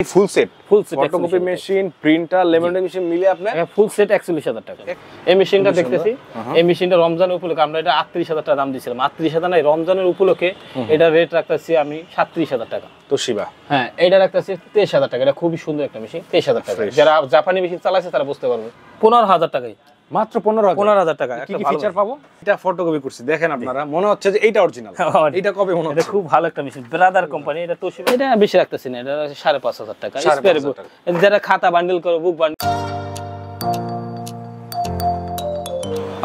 Full set photocopy machine, printer, laminating machine মিলে আপনার full set 41000 টাকা। এই মেশিনটা দেখতেছি, এই মেশিনটা রমজানের উপলক্ষে আমরা এটা 38000 টাকা দাম দিয়েছিলাম। 38000 নাই, রমজানের উপলক্ষে এটা রেট রাখতেছি আমি 37000 টাকা। তোশিবা, হ্যাঁ, এটা রাখতেছি 23000 টাকা। এটা খুবই সুন্দর একটা মেশিন, 23000 টাকা। যারা জাপানি মেশিন চালাচ্ছে তারা বুঝতে পারবে। 15000 টাকায়, মাত্র 15000 টাকা। কি কি ফিচার পাবো? এটা ফটোকপি করছি, দেখেন আপনারা, মনে হচ্ছে যে এইটা অরিজিনাল। এটা কবে মনে হচ্ছে? এটা খুব ভালো একটা মেশিন, ব্রাদার কোম্পানি। এটা তোশিবা, এটা বেশি রাখতেছি না, এটা 5500 টাকা। যারা খাতা বান্ডেল করে, বুক বান্ডেল।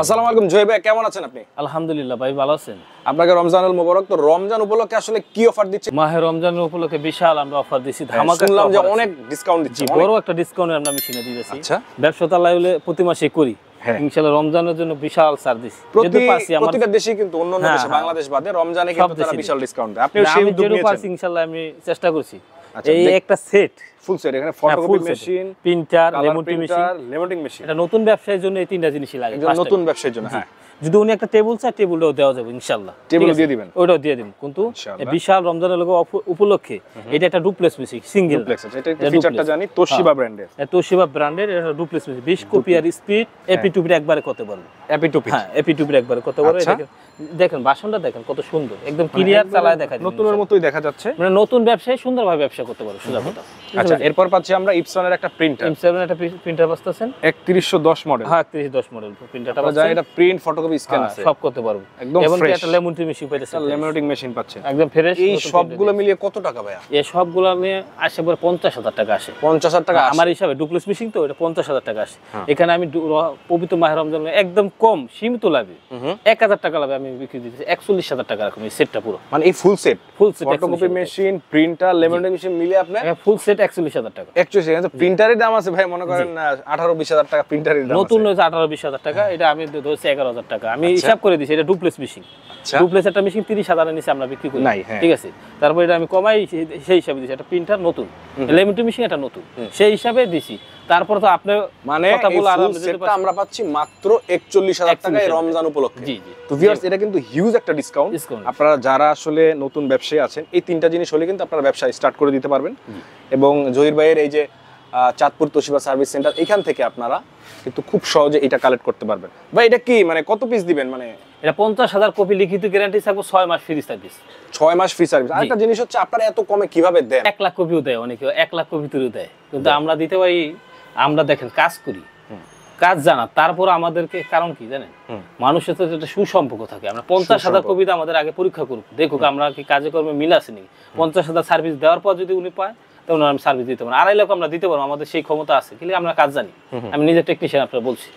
আসসালামু আলাইকুম জয় ভাই, কেমন আছেন আপনি? আলহামদুলিল্লাহ ভাই, ভালো আছেন? আপনাকে রমজানুল মোবারক। তো রমজান উপলক্ষে আসলে কি অফার দিচ্ছে? মাহে রমজানের উপলক্ষে বিশাল আমরা অফার দিছি, ধামাকা। শুনলাম যে অনেক ডিসকাউন্ট দিচ্ছে, বড় একটা ডিসকাউন্ট আমরা মেশিনে দিয়েছি। আচ্ছা, ব্যবসা চালাইলে প্রতি মাসে করি, ইনশাআল্লাহ রমজানের জন্য বিশাল ছাড় দিছি। প্রতিটা দেশে কিন্তু অন্যান্য দেশে, বাংলাদেশ বাদে, রমজানে কিন্তু তারা বিশাল ডিসকাউন্ট দেয়। আপনিও সেই উদ্যোগ নিয়েছেন? ইনশাআল্লাহ আমি চেষ্টা করছি। এই একটা সেট ফুল সেট, এখানে photocopy machine, printer, laminating machine. এটা নতুন ব্যবসায়ের জন্য এই তিনটা জিনিসই লাগে। নতুন ব্যবসায়ের জন্য, হ্যাঁ। যদি উনি একটা টেবিল চায়, টেবিলটাও দেওয়া যাবে ইনশাআল্লাহ। টেবিল দিয়ে দিবেন? ওইটাও দিয়ে দিবেন। কিন্তু বিশাল রমজানের উপলক্ষে এটা একটা ডুপ্লেক্স মেশিন, সিঙ্গেল ডুপ্লেক্স। এটা একটু ফিচারটা জানি, তোশিবা ব্র্যান্ডের। তোশিবা ব্র্যান্ডের এটা ডুপ্লেক্স মেশিন, 20 কপি আর স্পিড, এপি টু বি একবারে করতে পারবে। এপি টু বি, হ্যাঁ, এপি টু বি একবারে করতে পারবে। দেখেন বাসনটা দেখেন কত সুন্দর, একদম ক্লিয়ার চালায় দেখা যায়, নতুনের মতোই দেখা যাচ্ছে। মানে নতুন ব্যবসায়ী সুন্দরভাবে ব্যবসা করতে পারবে, সোজা কথা। আচ্ছা, এরপর পাচ্ছি আমরা ইপসনের একটা প্রিন্টার। ইপসনের একটা প্রিন্টার পাচ্ছেন, 3110 মডেল। হ্যাঁ, 3110 মডেল প্রিন্টারটা পাচ্ছেন। এটা প্রিন্ট, ফটোকপি, স্ক্যান আছে, সব করতে পারবো একদম এবং ফ্রেশ। একটা লেমিনেটিং মেশিন পাইতেছেন, লেমিনেটিং মেশিন পাচ্ছেন একদম ফ্রেশ। এই সবগুলো মিলিয়ে কত টাকা ভাইয়া? এই সবগুলো নিয়ে আসে পরে 50000 টাকা আসে। 50000 টাকা আমার হিসাবে ডুপ্লেক্স মেশিন তো এটা 50000 টাকা আসে। এখানে আমি পবিত্র মাহে রমজান একদম কম সীমিত লাভে 1000 টাকা লাভে আমি বিক্রি দিতেছি 41000 টাকা রাখুন এই সেটটা পুরো। মানে এই full set photocopy 41,000 machine, printer, laminating machine মিলে আপনার ফুল সেট 41000 টাকা। অ্যাকচুয়ালি কিন্তু প্রিন্টারের দাম আছে ভাই, মনে করেন 18-20,000 টাকা প্রিন্টারের দাম। নতুন হয়েছে 18-20,000 টাকা, এটা আমি ধরছি 11000 টাকা। আমি হিসাব করে দিছি, এটা ডুপ্লেক্স মেশিন। ডুপ্লেক্স একটা মেশিন 30,000 এর নিচে আমরা বিক্রি করি না, ঠিক আছে? তারপর এটা আমি কমাই সেই হিসাবে দিছি। এটা প্রিন্টার নতুন, লেমিনেটিং মেশিন এটা নতুন, সেই হিসাবে দিছি। তারপর তো আপনি মানে কথা বলে আর সেটটা আমরা পাচ্ছি মাত্র 41000 টাকায় রমজান উপলক্ষে। জি জি। তো ভিউয়ার্স, এটা কিন্তু হিউজ একটা ডিসকাউন্ট। আপনারা যারা আসলে নতুন ব্যবসায়ী আছেন, এই তিনটা জিনিস হলে কিন্তু আপনারা ব্যবসা স্টার্ট করে দিতে পারবেন। এবং জহির ভাইয়ের এই যে চাঁদপুর তোশিবা সার্ভিস সেন্টার, এখান থেকে আপনারা কিন্তু খুব সহজে এটা কালেক্ট করতে পারবেন। ভাই এটা কি মানে কত পিস দিবেন? মানে এটা 50000 কপি লিখিত গ্যারান্টি থাকবে, 6 মাস ফ্রি সার্ভিস। 6 মাস ফ্রি সার্ভিস। আরেকটা জিনিস হচ্ছে, আপনারা এত কমে কিভাবে দেন? 1 লাখ কপিও দেয়, অনেকে 1 লাখ কপি তুলে দেয়, কিন্তু আমরা দিতে পারি। আমরা দেখেন কাজ করি, কাজ জানা, তারপর আমাদেরকে কারণ কি জানেন, মানুষের সাথে একটা সুসম্পর্ক থাকে। আমরা 50000 কপিতে আমাদের আগে পরীক্ষা করুক, দেখুক আমরা কি কাজে কর্মে মিল আছে নাকি। 50000 সার্ভিস দেওয়ার পর যদি উনি পায়, তখন আমি সার্ভিস দিতে পারবো। 2.5 লাখ আমরা দিতে পারবো, আমাদের সেই ক্ষমতা আছে, কিন্তু আমরা কাজ জানি। আমি নিজের টেকনিশিয়ান আপনার বলছি।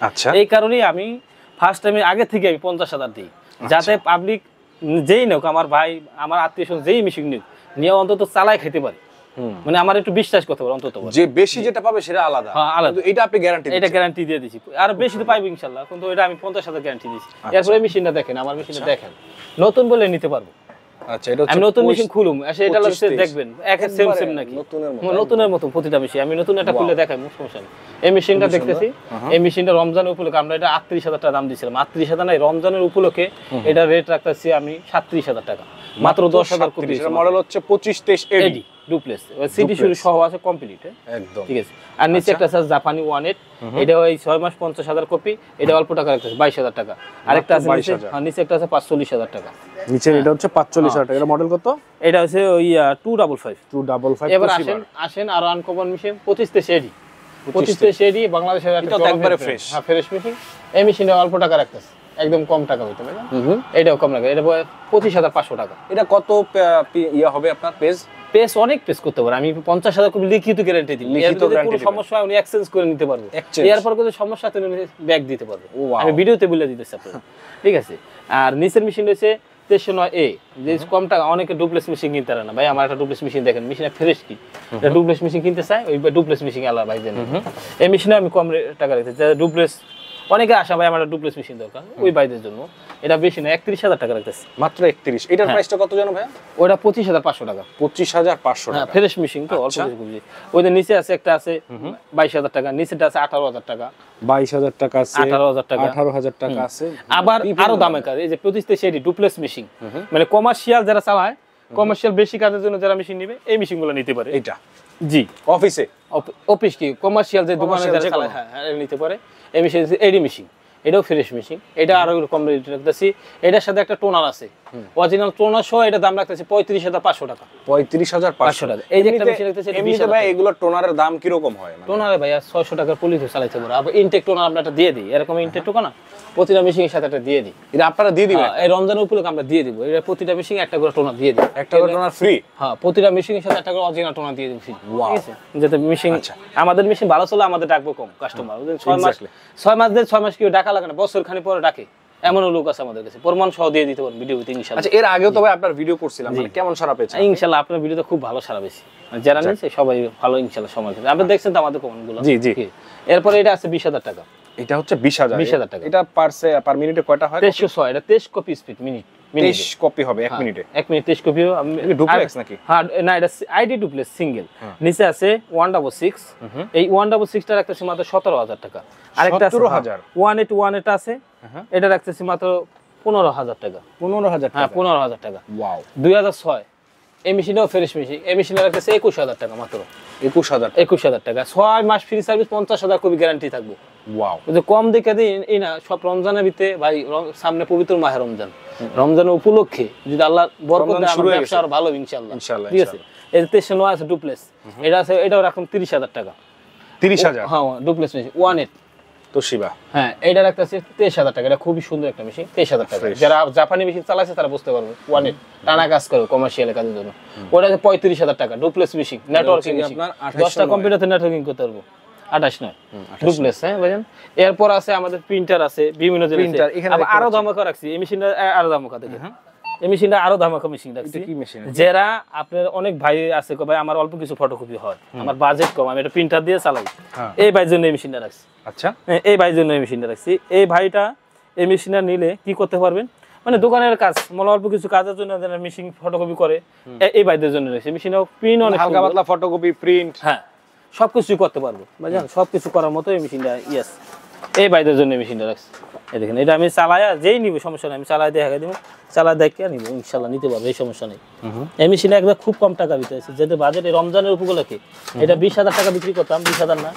এই কারণেই আমি ফার্স্ট টাইমে আগে থেকে আমি 50000 দিই, যাতে পাবলিক যেই নোক, আমার ভাই, আমার আত্মীয়, যেই মেশিন নিক, নিয়ে অন্তত চালায় খেতে পারে। মানে আমার একটু বিশ্বাস করতে পারে অন্তত, যে বেশি যেটা পাবে সেটা আলাদা। আলাদা, এটা আপনি গ্যারান্টি, এটা গ্যারান্টি দিয়ে দিছি। আর বেশি তো পাইবো ইনশাআল্লাহ, কিন্তু এটা আমি 50000 গ্যারান্টি দিছি। এরপরে মেশিনটা দেখেন, আমার মেশিনটা দেখেন, নতুন বলে নিতে পারবো। আচ্ছা, এটা হচ্ছে আমি নতুন মেশিন খুলুম, এসে এটা লাগছে দেখবেন একের সেম নাকি নতুনের মতো প্রতিটা মেশিন। আমি নতুন একটা খুলে দেখাই, সমস্যা নেই। এই মেশিনটা দেখতেছি, এই মেশিনটা রমজানের উপলক্ষে আমরা এটা 38000 টাকা দাম দিয়েছিলাম। 38000 নাই, রমজানের উপলক্ষে এটা রেট রাখতেছি আমি 37000 টাকা, মাত্র 10000 কপি। মডেল হচ্ছে 2523 এডি ডুপ্লেক্স, সিডি শুরু সহ আছে, কমপ্লিট একদম, ঠিক আছে। আর নিচে একটা আছে জাপানি 18, এটা ওই 6 মাস 50000 কপি, এটা অল্প টাকা রাখতেছে 22000 টাকা। আরেকটা আছে নিচে একটা আছে 45000 টাকা নিচে, এটা হচ্ছে 45000 টাকা। এটা মডেল কত? এটা হচ্ছে ওই 255। এবার আসেন আরো আনকমন মেশিন 2523 এডি। 2523 এডি বাংলাদেশের একটা একবারে ফ্রেশ, হ্যাঁ ফ্রেশ মেশিন। এই মেশিনটা অল্প টাকা রাখতেছে, একদম কম টাকা হইতে পারে। এটাও কম লাগে, এটা 25500 টাকা। এটা কত ইয়া হবে আপনার পেজ অনেক পেজ করতে পারে। আমি 50000 কপি লিখিত গ্যারান্টি দিই, কোনো সমস্যা হয় উনি এক্সচেঞ্জ করে নিতে পারবে। এরপর কোনো সমস্যা হলে উনি ব্যাক দিতে পারবে। আমি ভিডিওতে বলে দিতেছি আপনাদের, ঠিক আছে। আর নিচের মেশিন রয়েছে 2309A, যে কম টাকা, অনেকে ডুপ্লেক্স মেশিন কিনতে পারে না। ভাই আমার একটা ডুপ্লেক্স মেশিন দেখেন, মেশিন ফ্রেশ কি, এটা ডুপ্লেক্স মেশিন কিনতে চাই, ওই ডুপ্লেক্স মেশিন আলাদা ভাই দেন। এই মেশিনে আমি কম টাকা রেখেছি, ডুপ্লেক্স অনেকে আসা ভাই আমার ডুপ্লেক্স মেশিন দরকার, ওই ভাইদের জন্য। এটা বেশি না, 31000 টাকা রাখতেছি, মাত্র 31। এটার প্রাইসটা কত জানো ভাই? ওটা 25500 টাকা। 25500 টাকা, ফ্রেশ মেশিন তো অল্প বুঝি। ওইদের নিচে আছে একটা আছে 22000 টাকা, নিচেটা আছে 18000 টাকা, 22000 টাকা আছে, 18000 টাকা, 18000 টাকা আছে। আবার আরো দামে কাজ, এই যে 2523 এডি ডুপ্লেক্স মেশিন, মানে কমার্শিয়াল যারা চালায় কমার্শিয়াল বেশি কাজের জন্য যারা মেশিন নিবে এই মেশিনগুলো নিতে পারে। এটা জি অফিসে অফিস কি কমার্শিয়াল যে দোকানে যারা চালায় হ্যাঁ নিতে পারে। এই মেশিন এডি মেশিন, এটাও ফ্রেশ মেশিন, এটা আরো কম রেট রাখতেছি। এটার সাথে একটা টোনার আছে, অরিজিনাল টোনার সহ এটা দাম রাখতেছি 35,500 টাকা। 35,500 টাকা। এই যে একটা মেশিন রাখতেছি এমনিতে ভাই এগুলো টোনারের দাম কি রকম হয়? টোনারে ভাই 600 টাকার পলিশ চালাইতে পারো। আবার ইনটেক টোনার আমরা একটা দিয়ে দিই, এরকম ইনটেক টোনা প্রতিটা মেশিনের সাথে একটা দিয়ে দিই। এটা আপনারা দিয়ে দিবেন? এই রমজানের উপলক্ষে আমরা দিয়ে দিব। এটা প্রতিটা মেশিন একটা করে টোনার দিয়ে দিই, একটা করে টোনার ফ্রি। হ্যাঁ প্রতিটা মেশিনের সাথে একটা করে অরিজিনাল টোনার দিয়ে দিব ফ্রি। ঠিক আছে, যাতে মেশিন আমাদের মেশিন ভালো চলে আমাদের ডাকবো কম কাস্টমার। 6 মাস দেন 6 মাস কি ডাকা লাগে না, বছর খানি পরে ডাকে, এমন লোক আছে আমাদের কাছে, প্রমাণ সহ দিয়ে দিতে পারেন ভিডিওতে ইনশাআল্লাহ। আচ্ছা এর আগেও তো ভাই আপনার ভিডিও করছিলাম, মানে কেমন সাড়া পেয়েছেন? ইনশাআল্লাহ আপনার ভিডিওতে খুব ভালো সাড়া পেয়েছি, যারা নিয়েছে সবাই ভালো ইনশাআল্লাহ সময় দিয়েছে। আপনি দেখছেন তো আমাদের কমেন্টগুলো। জি জি। এরপরে এটা আছে 20,000 টাকা। এটা হচ্ছে 20,000 টাকা। এটা পার মিনিটে কয়টা হয়? 2300 এটা 23 কপি স্পিড মিনিট। 23 কপি হবে 1 মিনিটে। 1 মিনিট 23 কপি। ডুপ্লেক্স নাকি? হ্যাঁ না এটা আইডি ডুপ্লেক্স সিঙ্গেল। নিচে আছে 166, এই 166 টা রাখতেছি মাত্র 17,000 টাকা। আরেকটা আছে 17,000 181 এটা আছে, এটা রাখতেছি মাত্র 15,000 টাকা। 15,000 হ্যাঁ টাকা? 15,000 টাকা। ওয়াও। 2006 এই মেশিনটাও ফ্রেশ মেশিন, এই মেশিনটা রাখতেছে 21,000 টাকা মাত্র। 21,000 টাকা। 6 মাস ফ্রি সার্ভিস, 50,000 কপি গ্যারান্টি থাকবে। ওয়াও। যে কম দেখে দিই এই না, সব রমজানের ভিতরে ভাই, সামনে পবিত্র মাহে রমজান, রমজানের উপলক্ষে যদি আল্লাহ বরকত দেয় আমার ব্যবসা আরো ভালো হবে ইনশাআল্লাহ। ইনশাআল্লাহ। ঠিক আছে, এই 2309 আছে ডুপ্লেক্স, এটা আছে, এটাও রাখুন 30,000 টাকা। 30,000? হ্যাঁ ডুপ্লেক্স মেশিন 18। তোশিবা। হ্যাঁ এটা রাখতেছে 23,000 টাকা। এটা খুবই সুন্দর একটা মেশিন, 23,000 টাকা। যারা জাপানি মেশিন চালাচ্ছে তারা বুঝতে পারবে, 18 টানা কাজ করে কমার্শিয়াল কাজের জন্য। ওটা 35,000 টাকা ডুপ্লেক্স মেশিন, নেটওয়ার্কিং মেশিন, 10টা কম্পিউটারতে নেটওয়ার্কিং করতে পারবো। 28 নয় ডুপ্লেক্স। হ্যাঁ বুঝেন। এরপর আছে আমাদের প্রিন্টার আছে বিভিন্ন প্রিন্টার এখানে আরো ধামাকা রাখছি। এই মেশিনটা আরো ধামাকা দেখেন, এই মেশিনটা আরো ধামাকা মেশিন রাখছি। কি মেশিন? যারা আপনার অনেক ভাই আছে ভাই আমার অল্প কিছু ফটোকপি হয়, আমার বাজেট কম, আমি এটা প্রিন্টার দিয়ে চালাই, এই ভাইয়ের জন্য এই মেশিনটা রাখছি। আচ্ছা এই ভাইয়ের জন্য এই মেশিনটা রাখছি। এই ভাইটা এই মেশিনটা নিলে কি করতে পারবেন, মানে দোকানের কাজ মানে অল্প কিছু কাজের জন্য যারা মেশিন ফটোকপি করে, এই ভাইদের জন্য রাখছি। মেশিনটা প্রিন্ট অনেক হালকা পাতলা ফটোকপি প্রিন্ট, হ্যাঁ সবকিছু করতে পারবো বুঝলেন, সবকিছু করার মতো এই মেশিনটা। ইয়েস, এই ভাইদের জন্য এই মেশিনটা রাখছি। এই দেখেন, এটা আমি চালায়া যেই নিব সমস্যা নেই, আমি চালাই দেখা দিব, চালা দেখে নিব ইনশাল্লাহ নিতে পারবো, এই সমস্যা নেই। এই মেশিনটা একদম খুব কম টাকা বিক্রি হয়েছে, যেটা বাজেট এই রমজানের উপলক্ষে এটা 20,000 টাকা বিক্রি করতাম, 20,000 না,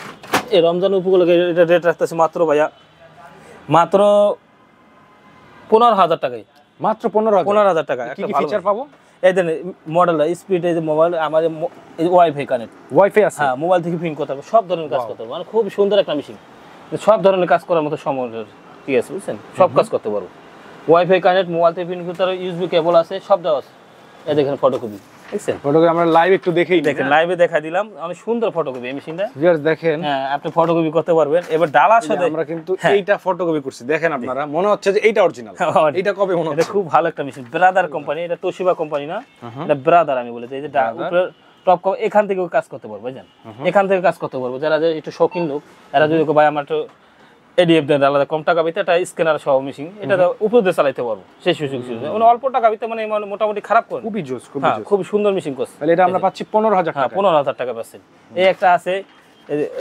এই রমজানের উপলক্ষে এটা রেট রাখতেছে মাত্র ভাইয়া মাত্র 15,000 টাকায়। মাত্র 15,000 টাকা। কি কি ফিচার পাবো? এই দেন মডেল স্পিড, এই যে মোবাইল আমার ওয়াইফাই কানেক্ট, ওয়াইফাই আছে। হ্যাঁ মোবাইল থেকে প্রিন্ট করতে পারবো, সব ধরনের কাজ করতে পারবো, মানে খুব সুন্দর একটা মেশিন, সব ধরনের কাজ করার মতো সময়। ঠিক আছে বুঝছেন, সব কাজ করতে পারবো। ওয়াইফাই কানেক্ট, মোবাইল থেকে প্রিন্ট করতে পারবো, ইউএসবি কেবল আছে, সব দেওয়া আছে। এই দেখেন ফটোকপি, দেখছেন ফটোকপি আমরা লাইভ একটু দেখেই দেখেন, লাইভে দেখা দিলাম, অনেক সুন্দর ফটোকপি এই মেশিনটা। ভিউয়ার্স দেখেন, হ্যাঁ আপনি ফটোকপি করতে পারবেন। এবার ডালার সাথে আমরা কিন্তু এইটা ফটোকপি করছি, দেখেন আপনারা, মনে হচ্ছে যে এইটা অরিজিনাল। এইটা কবে মনে হচ্ছে? এটা খুব ভালো একটা মেশিন, ব্রাদার কোম্পানি, এটা তোশিবা কোম্পানি না, এটা ব্রাদার আমি বলেছি। এই যে উপরে টপ এখান থেকেও কাজ করতে পারবো, বুঝছেন, এখান থেকে কাজ করতে পারবো। যারা যে একটু শৌখিন লোক, এরা যদি ভাই আমার একটু এডিএফ দেন আলাদা কম টাকা ভিতরে, এটা স্ক্যানার সহ মেশিন, এটা উপর দিয়ে চালাইতে পারবো, সেই সুযোগ সুবিধা মানে অল্প টাকা ভিতরে, মানে মোটামুটি খারাপ করে, খুবই জোস, খুব সুন্দর মেশিন করছে। তাহলে এটা আমরা পাচ্ছি 15,000 টাকা। 15,000 টাকা পাচ্ছেন। এই একটা আছে,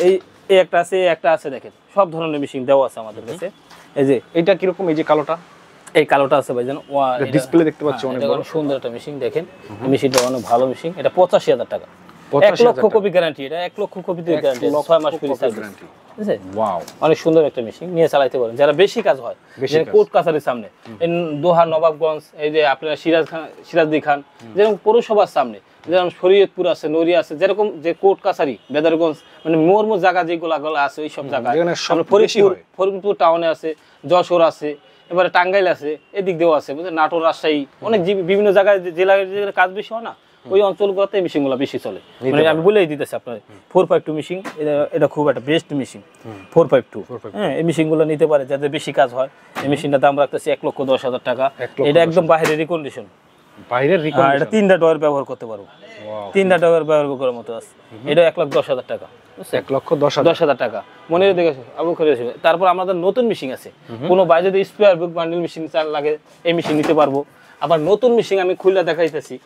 এই একটা আছে, এই একটা আছে, দেখেন সব ধরনের মেশিন দেওয়া আছে আমাদের কাছে। এই যে এটা কিরকম, এই যে কালোটা, এই কালোটা আছে ভাইজান, ডিসপ্লে দেখতে পাচ্ছি অনেক বড়, সুন্দর একটা মেশিন। দেখেন মেশিনটা অনেক ভালো মেশিন, এটা 85,000 টাকা, 1 লক্ষ কপি গ্যারান্টি, এটা 1 লক্ষ কপি দিয়ে গ্যারান্টি, 6 মাস ফ্রি সার্ভিস। ঠিক আছে, ওয়াও, অনেক সুন্দর একটা মেশিন, নিয়ে চালাতে পারেন যারা বেশি কাজ হয়, যেমন কোর্ট কাছারির সামনে, দোহা নবাবগঞ্জ, এই যে আপনারা সিরাজদি খান, যেরকম পৌরসভার সামনে, যেরকম শরীয়তপুর আছে, নড়িয়া আছে, যেরকম যে কোর্ট কাছারি, বেদারগঞ্জ, মানে মোর জায়গা যেগুলো আছে ওই সব জায়গায়, ফরিদপুর টাউনে আছে, যশোর আছে, এবারে টাঙ্গাইল আছে, এদিক দিয়েও আছে, বুঝলেন, নাটোর, রাজশাহী, অনেক বিভিন্ন জায়গায় জেলায় কাজ বেশি হয় না, ওই অঞ্চলগুলোতে মেশিন গুলো বেশি চলে। মানে আমি বলেই দিতেছি আপনার 452 মেশিন, এটা খুব একটা বেস্ট মেশিন 452। হ্যাঁ এই মেশিন গুলো নিতে পারে যাদের বেশি কাজ হয়। এই মেশিনটার দাম রাখতেছি 1,10,000 টাকা। এটা একদম বাইরের রিকন্ডিশন, বাইরের রিকন্ডিশন, এটা 3টা ডয়ার ব্যবহার করতে পারবো, 3টা ডয়ার ব্যবহার করার মতো আছে। এটা 1,10,000 টাকা, 1,10,000 টাকা মনে দেখেছে আবু করে। তারপর আমাদের নতুন মেশিন আছে, কোনো ভাই যদি স্পেয়ার বুক বান্ডেল মেশিন লাগে এই মেশিন নিতে পারবো। আবার নতুন মেশিন আমি খুলে দেখাইতেছি,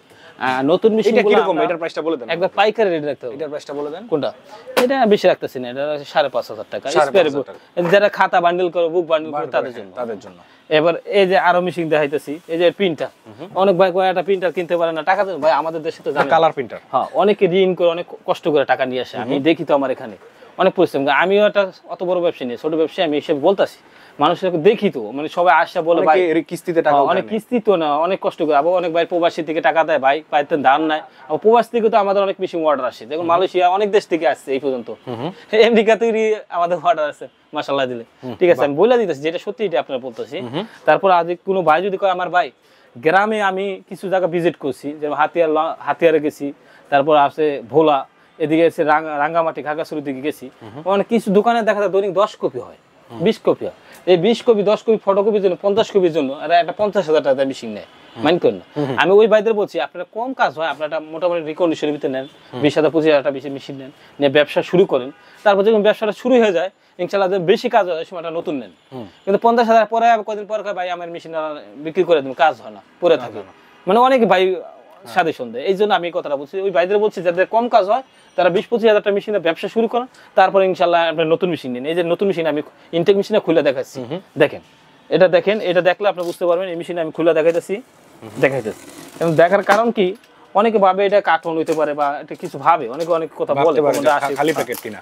নতুন মেশিন এটা কি রকম, এটার প্রাইসটা বলে দেন একবার পাইকারি রেট রাখতে হবে। এটার প্রাইসটা বলে দেন। কোনটা? এটা বেশি রাখতেছি না, এটা 5,500 টাকা 5,500 টাকা। যারা খাতা বান্ডেল করে, বুক বান্ডেল করে তাদের জন্য। এবার এই যে আরো মেশিন দেখাইতেছি, এই যে প্রিন্টার, অনেক ভাই একটা প্রিন্টার কিনতে পারে না, টাকা দেন ভাই, আমাদের দেশে তো জানেন কালার প্রিন্টার। হ্যাঁ, অনেকে ঋণ করে অনেক কষ্ট করে টাকা নিয়ে আসে, আমি দেখি তো আমার এখানে অনেক পরিশ্রম। আমিও একটা অত বড় ব্যবসা নিয়ে ছোট ব্যবসায়ী, আমি এসে বলতাছি মানুষের দেখি তো, মানে সবাই আসা বলে ভাই কিস্তিতে টাকা, অনেক কিস্তি তো না, অনেক কষ্ট করে। আবার অনেক ভাই প্রবাসী থেকে টাকা দেয়, ভাই পাইতে ধার নাই। প্রবাসী থেকে তো আমাদের অনেক বেশি অর্ডার আসে, দেখুন মালয়েশিয়া অনেক দেশ থেকে আসছে এই পর্যন্ত, আমেরিকা থেকে আমাদের অর্ডার আছে মাশাআল্লাহ দিলে। ঠিক আছে, আমি বলে দিতেছি যেটা সত্যি, এটা আপনারা বলতেছি। তারপর আজ কোনো ভাই যদি কয় আমার ভাই গ্রামে আমি কিছু জায়গা ভিজিট করছি, যেমন হাতিয়ারে গেছি, তারপর আছে ভোলা, এদিকে এসে রাঙ্গামাটি খাগড়াছড়ির দিকে গেছি, মানে কিছু দোকানে দেখা যায় দৈনিক 10 কপি হয়, 20 কপি হয়। এই 20 কপি 10 কপি ফটোকপির জন্য 50 কপির জন্য একটা 50,000 টাকা মেশিন নেয়, মাইন্ড করেন না। আমি ওই ভাইদের বলছি আপনারা কম কাজ হয়, আপনারা মোটামুটি রিকন্ডিশনের ভিতরে নেন, 20,000 25,000 টাকা বেশি মেশিন নেন, নিয়ে ব্যবসা শুরু করেন। তারপর যখন ব্যবসাটা শুরু হয়ে যায় ইনশাআল্লাহ বেশি কাজ হয়, সময়টা নতুন নেন। কিন্তু 50,000 পরে কদিন পর ভাই আমার মেশিন বিক্রি করে দেবেন, কাজ হয় না, পরে থাকে। মানে অনেক ভাই সাজেশন দেয়, এই জন্য আমি এই কথাটা বলছি। ওই ভাইদের বলছি যাদের কম কাজ হয় তারা 20-25,000 টাকা মেশিনের ব্যবসা শুরু করেন, তারপরে ইনশাআল্লাহ আপনার নতুন মেশিন নিন। এই যে নতুন মেশিন আমি ইনটেক মেশিনে খুলে দেখাচ্ছি, দেখেন এটা, দেখেন এটা দেখলে আপনি বুঝতে পারবেন। এই মেশিনে আমি খুলে দেখাইতেছি। এবং দেখার কারণ কি, অনেকে ভাবে এটা কার্টুন হইতে পারে বা এটা কিছু ভাবে, অনেকে অনেক কথা বলে খালি প্যাকেট কিনা,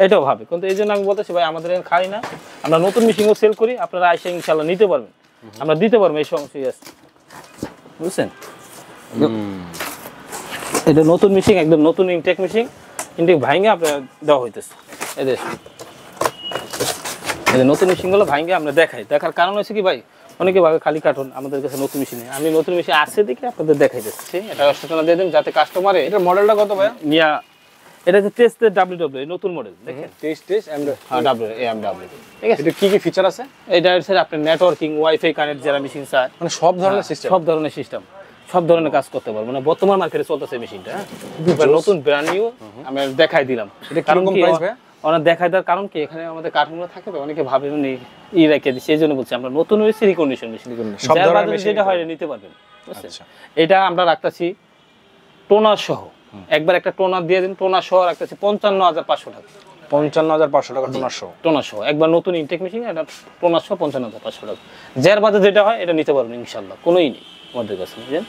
এটাও ভাবে। কিন্তু এই জন্য আমি বলতেছি ভাই আমাদের এখানে খাই না, আমরা নতুন মেশিনও সেল করি, আপনারা আইসা ইনশাআল্লাহ নিতে পারবেন, আমরা দিতে পারবো এই সমস্যা আছে, বুঝছেন? এটা নতুন মেশিন, একদম নতুন ইনটেক মেশিন, ইনটেক ভাঙে আপনার দেওয়া হইতেছে। এদের নতুন মেশিনগুলো ভাঙে আমরা দেখাই। দেখার কারণ হচ্ছে কি ভাই, অনেকে ভাবে খালি কার্টুন, আমাদের কাছে নতুন মেশিন নেই। আমি নতুন মেশিন আসছে দেখে আপনাদের দেখাই দিচ্ছি। এটা সূচনা দিয়ে দিন যাতে কাস্টমারে। এটা মডেলটা কত ভাই? নিয়া এটা হচ্ছে টেস্টের WW নতুন মডেল, দেখেন টেস্ট AMW। ঠিক আছে, এটা কি কি ফিচার আছে? এটা হচ্ছে আপনার নেটওয়ার্কিং, ওয়াইফাই কানেক্ট যারা মেশিন চায়, মানে সব ধরনের সিস্টেম, সব ধরনের সিস্টেম, সব ধরনের কাজ করতে পারবো। মানে বর্তমান মার্কেটে চলতেছে মেশিনটা, নতুন ব্র্যান্ড নিউ আমি দেখাই দিলাম। এটা কি রকম প্রাইস ভাই? ওনার দেখাই দেওয়ার কারণ কি, এখানে আমাদের কার্টুনগুলো থাকে তো, অনেকে ভাবে রেখে দিচ্ছি, এই জন্য বলছি আমরা নতুন হয়েছে রিকন্ডিশন মেশিন, সব ধরনের মেশিন যেটা হয় নিতে পারবেন। এটা আমরা রাখতেছি টোনার সহ, একবার একটা টোনার দিয়ে দিন, টোনার সহ রাখতেছি 55,500 টাকা। 55,500 টাকা টোনার সহ? টোনার সহ একবার নতুন ইনটেক মেশিন, এটা টোনার সহ 55,500 টাকা। যার বাদে যেটা হয় এটা নিতে পারবেন ইনশাআল্লাহ, কোনোই নেই আমাদের কাছে, বুঝলেন?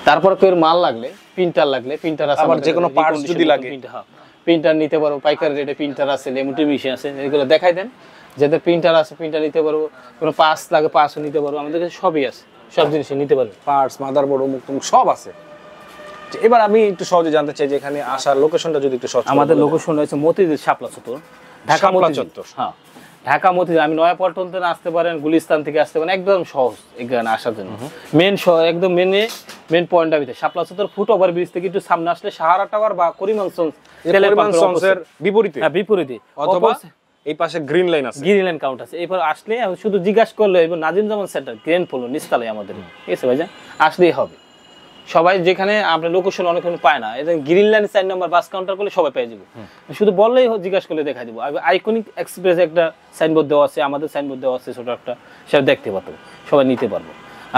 তারপর কেউ মাল লাগলে, প্রিন্টার লাগলে, প্রিন্টার আছে, আবার যে কোনো পার্টস যদি লাগে প্রিন্টার নিতে পারবো, পাইকারি রেটে প্রিন্টার আছে, লেমুটি মেশিন আছে, এগুলো দেখাই দেন। যাদের প্রিন্টার আছে প্রিন্টার নিতে পারবো, কোনো পাস লাগে পাসও নিতে পারবো, আমাদের কাছে সবই আছে, সব জিনিসই নিতে পারবো, পার্টস, মাদারবোর্ড, অমুক তমুক সব আছে। এবার আমি একটু সহজে জানতে চাই যে এখানে আসার লোকেশনটা যদি একটু সহজ। আমাদের লোকেশন হচ্ছে মতিঝিল শাপলা চত্বর, ঢাকা মতিঝিল। হ্যাঁ, ঢাকা মতিঝিল। আমি নয়াপল্টন থেকে আসতে পারেন, গুলিস্তান থেকে আসতে পারেন, একদম সহজ এখানে আসার জন্য। মেন একদম মেন পয়েন্টটা ভিতরে শাপলা চত্বর, ফুট ওভার ব্রিজ থেকে একটু সামনে আসলে সাহারা টাওয়ার বা করিমগঞ্জের বিপরীতে, হ্যাঁ বিপরীতে, অথবা এই পাশে গ্রিন লাইন আছে, গ্রিন লাইন কাউন্ট আছে। এরপর আসলে শুধু জিজ্ঞাসা করলে নাজিম জামান সেন্টার গ্র্যান্ড ফ্লোর নিচতলায় আমাদের, ঠিক আছে ভাইজান, আসলেই হবে। সবাই যেখানে আপনার লোকেশন অনেকক্ষণ পায় না, এটা গ্রিন লাইন 4 নম্বর বাস কাউন্টার করলে সবাই পেয়ে যাবো, শুধু বললেই জিজ্ঞাসা করলে দেখা দিব। আইকনিক এক্সপ্রেস একটা সাইনবোর্ড দেওয়া আছে, আমাদের সাইনবোর্ড দেওয়া আছে ছোট একটা, সেটা দেখতে পারবো, সবাই নিতে পারবো।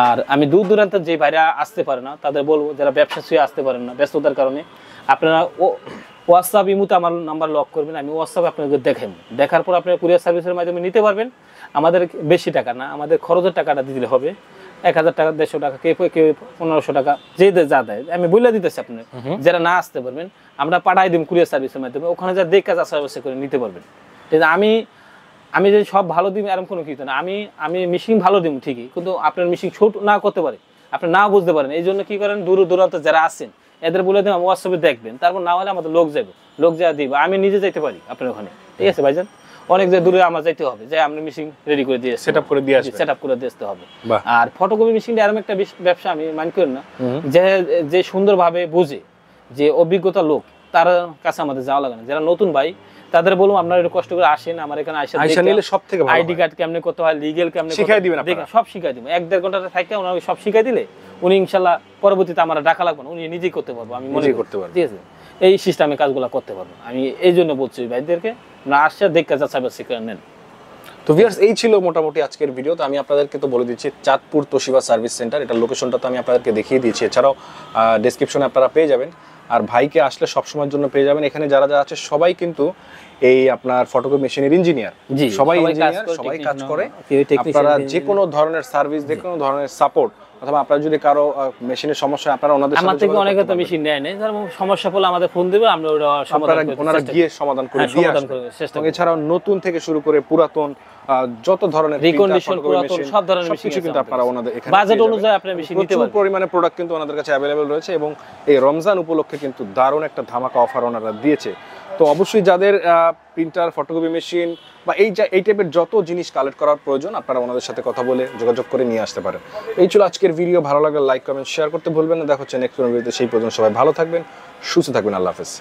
আর আমি দূর দূরান্তের যে বাইরে আসতে পারে না তাদের বলবো, যারা ব্যবসা ছুঁয়ে আসতে পারেন না ব্যস্ততার কারণে, আপনারা হোয়াটসঅ্যাপ ইমুতে আমার নাম্বার লক করবেন, আমি হোয়াটসঅ্যাপে আপনাদের দেখার পর আপনারা কুরিয়ার সার্ভিসের মাধ্যমে নিতে পারবেন। আমাদের বেশি টাকা না, আমাদের খরচের টাকাটা দিতে হবে, 1,000 টাকা, 150 টাকা, কেউ 1500 টাকা, যে যা দেয় আমি বলে দিতেছি। আপনার যারা না আসতে পারবেন আমরা পাঠাই দিব কুরিয়ার সার্ভিসের মাধ্যমে, ওখানে যা দেখে যাচাই বাছাই করে নিতে পারবেন। ঠিক আছে, আমি যদি সব ভালো দিই এরকম কোনো কিছু না, আমি মেশিন ভালো দিব ঠিকই, কিন্তু আপনার মেশিন ছোট না করতে পারে, আপনি না বুঝতে পারেন। এই জন্য কি করেন, দূর দূরান্ত যারা আছেন এদের বলে দেবেন হোয়াটসঅ্যাপে দেখবেন, তারপর না হলে আমাদের লোক যা দিব, আমি নিজে যাইতে পারি আপনার ওখানে, ঠিক আছে ভাইজান? অনেক যে দূরে আমার যাইতে হবে, যে আমরা মেশিন রেডি করে দিয়ে সেটআপ করে দিয়ে আসতে হবে। আর ফটোকপি মেশিনটা এরকম একটা ব্যবসা আমি মাইন্ড করি না, যে সুন্দরভাবে বুঝে, যে অভিজ্ঞতা লোক, তার কাছে আমাদের যাওয়া লাগে না। যারা নতুন ভাই তাদের বলবো আপনারা একটু কষ্ট করে আসেন আমার এখানে, আইসা নিলে সব থেকে ভালো। আইডি কার্ড কেমনে করতে হয়, লিগ্যাল কেমনে শিখাই দিবেন আপনারা, সব শিখাই দিব। 1-1.5 ঘন্টা থাকে উনি সব শিখাই দিলে উনি ইনশাআল্লাহ পরবর্তীতে আমার ডাকা লাগবে না, উনি নিজেই করতে পারবো, আমি মনে করতে পারবো, ঠিক আছে? এই সিস্টেমে কাজগুলো করতে পারবো। আমি এই জন্য বলছি ভাইদেরকে না আসছে দেখে যাচাই বাছাই করে নেন। তো ভিউয়ার্স এই ছিল মোটামুটি আজকের ভিডিও। তো আমি আপনাদেরকে তো বলে দিচ্ছি চাঁদপুর তোশিবা সার্ভিস সেন্টার, এটা লোকেশনটা তো আমি আপনাদেরকে দেখিয়ে দিয়েছি, এছাড়াও ডেসক্রিপশনে আপনারা পেয়ে যাবেন। আর ভাইকে আসলে সবসময়ের জন্য পেয়ে যাবেন। এখানে যারা যারা আছে সবাই কিন্তু এই আপনার ফটোকপি মেশিনের ইঞ্জিনিয়ার, সবাই ইঞ্জিনিয়ার, সবাই কাজ করে। আপনারা যে কোনো ধরনের সার্ভিস, যে কোনো ধরনের সাপোর্ট, অথবা আপনারা যদি কারো মেশিনের সমস্যা হয় আপনারা ওনাদের সাথে আমাদের থেকে অনেকে তো মেশিন নেয় না, যারা সমস্যা হলে আমাদের ফোন দিবে, আমরা ওটা সমাধান করতে ওনারা গিয়ে সমাধান করে দিয়ে আসবেন। এছাড়াও নতুন থেকে শুরু করে পুরাতন যত ধরনের রিকন্ডিশন পুরাতন সব ধরনের মেশিন কিন্তু আপনারা ওনাদের এখানে বাজেট অনুযায়ী আপনারা মেশিন নিতে পারবেন। পরিমাণে প্রোডাক্ট কিন্তু ওনাদের কাছে अवेलेबल রয়েছে এবং এই রমজান উপলক্ষে কিন্তু দারুণ একটা ধামাকা অফার ওনারা দিয়েছে। তো অবশ্যই যাদের প্রিন্টার, ফটোকপি মেশিন বা এই টাইপের যত জিনিস কালেক্ট করার প্রয়োজন আপনারা ওনাদের সাথে কথা বলে যোগাযোগ করে নিয়ে আসতে পারেন। এই ছিল আজকের ভিডিও। ভালো লাগলে লাইক, কমেন্ট, শেয়ার করতে ভুলবেন না। দেখা হচ্ছে নেক্সট ভিডিওতে। সেই পর্যন্ত সবাই ভালো থাকবেন, সুস্থ থাকবেন। আল্লাহ হাফেজ।